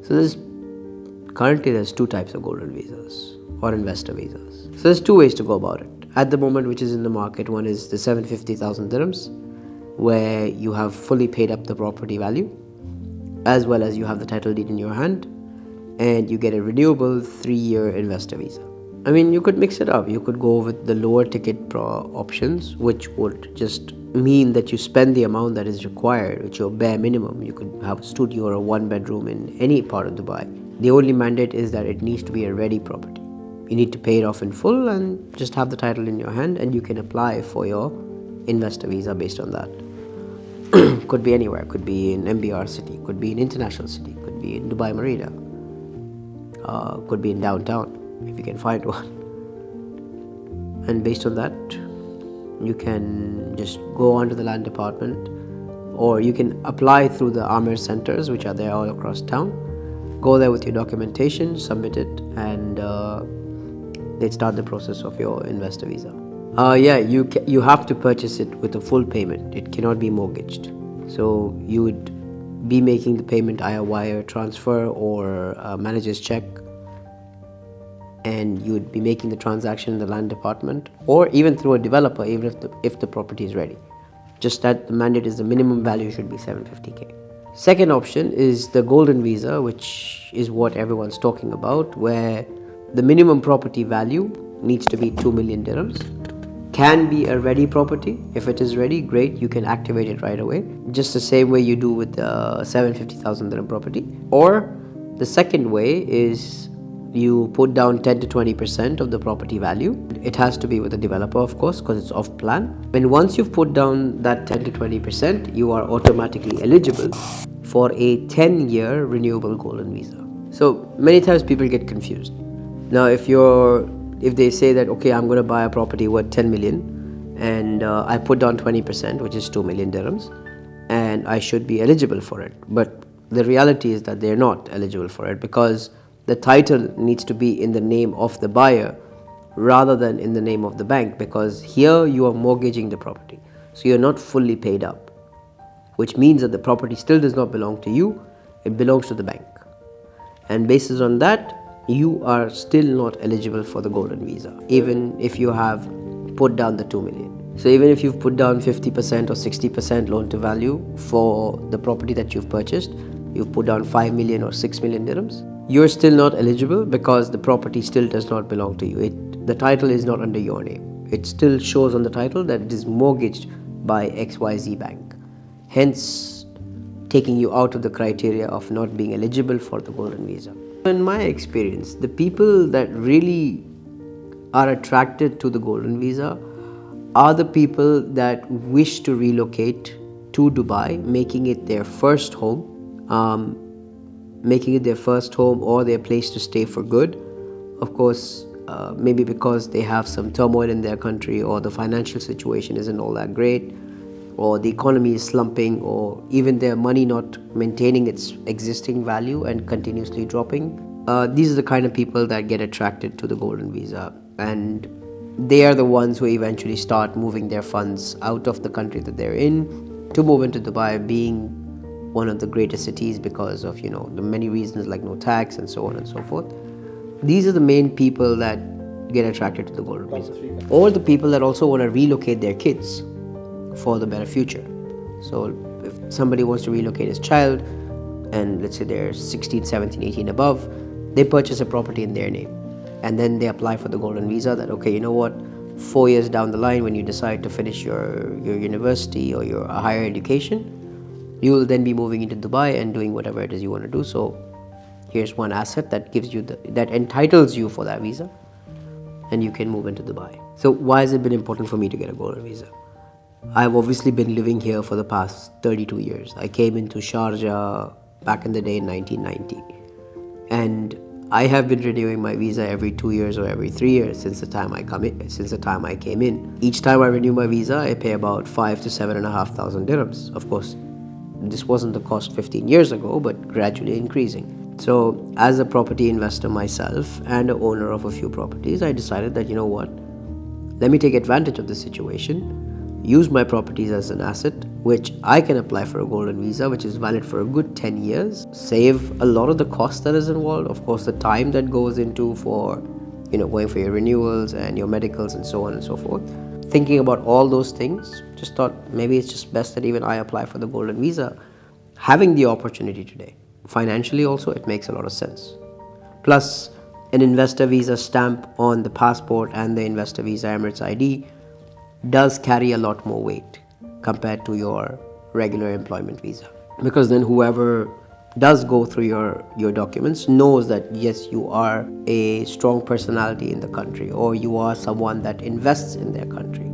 So currently there's two types of golden visas or investor visas. So there's two ways to go about it. At the moment, which is in the market, one is the 750,000 dirhams, where you have fully paid up the property value, as well as you have the title deed in your hand, and you get a renewable 3-year investor visa. I mean, you could mix it up. You could go with the lower ticket options, which would just mean that you spend the amount that is required, which is your bare minimum. You could have a studio or a 1-bedroom in any part of Dubai. The only mandate is that it needs to be a ready property. You need to pay it off in full and just have the title in your hand, and you can apply for your investor visa based on that. Could be anywhere. Could be in MBR city, could be in international city, could be in Dubai Marina, could be in downtown if you can find one. And based on that, you can just go on to the land department, or you can apply through the Amir centers, which are there all across town. Go there with your documentation, submit it, and they'd start the process of your investor visa. Yeah, you have to purchase it with a full payment. It cannot be mortgaged. So you would be making the payment either wire transfer or a manager's check, and you would be making the transaction in the land department, or even through a developer, even if the property is ready. Just that the mandate is the minimum value should be 750k. Second option is the golden visa, which is what everyone's talking about, where the minimum property value needs to be 2 million dirhams. Can be a ready property. If it is ready, great, you can activate it right away, just the same way you do with the 750,000 dirham property. Or the second way is you put down 10 to 20% of the property value. It has to be with a developer, of course, because it's off plan. And once you've put down that 10 to 20%, you are automatically eligible for a 10-year renewable golden visa. So many times people get confused. Now, if they say that, okay, I'm going to buy a property worth 10 million and I put down 20%, which is 2 million dirhams, and I should be eligible for it. But the reality is that they're not eligible for it, because the title needs to be in the name of the buyer rather than in the name of the bank, because here you are mortgaging the property. So you're not fully paid up, which means that the property still does not belong to you, it belongs to the bank. And based on that, you are still not eligible for the golden visa, even if you have put down the 2 million. So even if you've put down 50% or 60% loan to value for the property that you've purchased, you've put down 5 million or 6 million dirhams, you're still not eligible, because the property still does not belong to you. The title is not under your name. It still shows on the title that it is mortgaged by XYZ Bank, hence taking you out of the criteria of not being eligible for the golden visa. In my experience, the people that really are attracted to the golden visa are the people that wish to relocate to Dubai, making it their first home, or their place to stay for good. Of course, maybe because they have some turmoil in their country, or the financial situation isn't all that great, or the economy is slumping, or even their money not maintaining its existing value and continuously dropping. These are the kind of people that get attracted to the golden visa, and they are the ones who eventually start moving their funds out of the country that they're in to move into Dubai, being one of the greatest cities because of, the many reasons like no tax and so on and so forth. These are the main people that get attracted to the golden visa. Or the people that also want to relocate their kids for the better future. So if somebody wants to relocate his child, and let's say they're 16, 17, 18 above, they purchase a property in their name, and then they apply for the golden visa that, okay, 4 years down the line, when you decide to finish your university or your higher education, you will then be moving into Dubai and doing whatever it is you want to do. So here's one asset that gives you that entitles you for that visa, and you can move into Dubai. So why has it been important for me to get a golden visa? I've obviously been living here for the past 32 years. I came into Sharjah back in the day in 1990, and I have been renewing my visa every 2 years or every 3 years since the time I came in. Each time I renew my visa, I pay about 5 to 7,500 dirhams. Of course, this wasn't the cost 15 years ago, but gradually increasing. So as a property investor myself and an owner of a few properties, I decided that, let me take advantage of the situation, use my properties as an asset which I can apply for a golden visa, which is valid for a good 10 years, save a lot of the cost that is involved, of course the time that goes into for going for your renewals and your medicals and so on and so forth. Thinking about all those things, just thought maybe it's just best that even I apply for the golden visa. Having the opportunity today, financially also, it makes a lot of sense. Plus, an investor visa stamp on the passport and the investor visa Emirates ID does carry a lot more weight compared to your regular employment visa, because then whoever does go through your documents knows that yes, you are a strong personality in the country, or you are someone that invests in their country.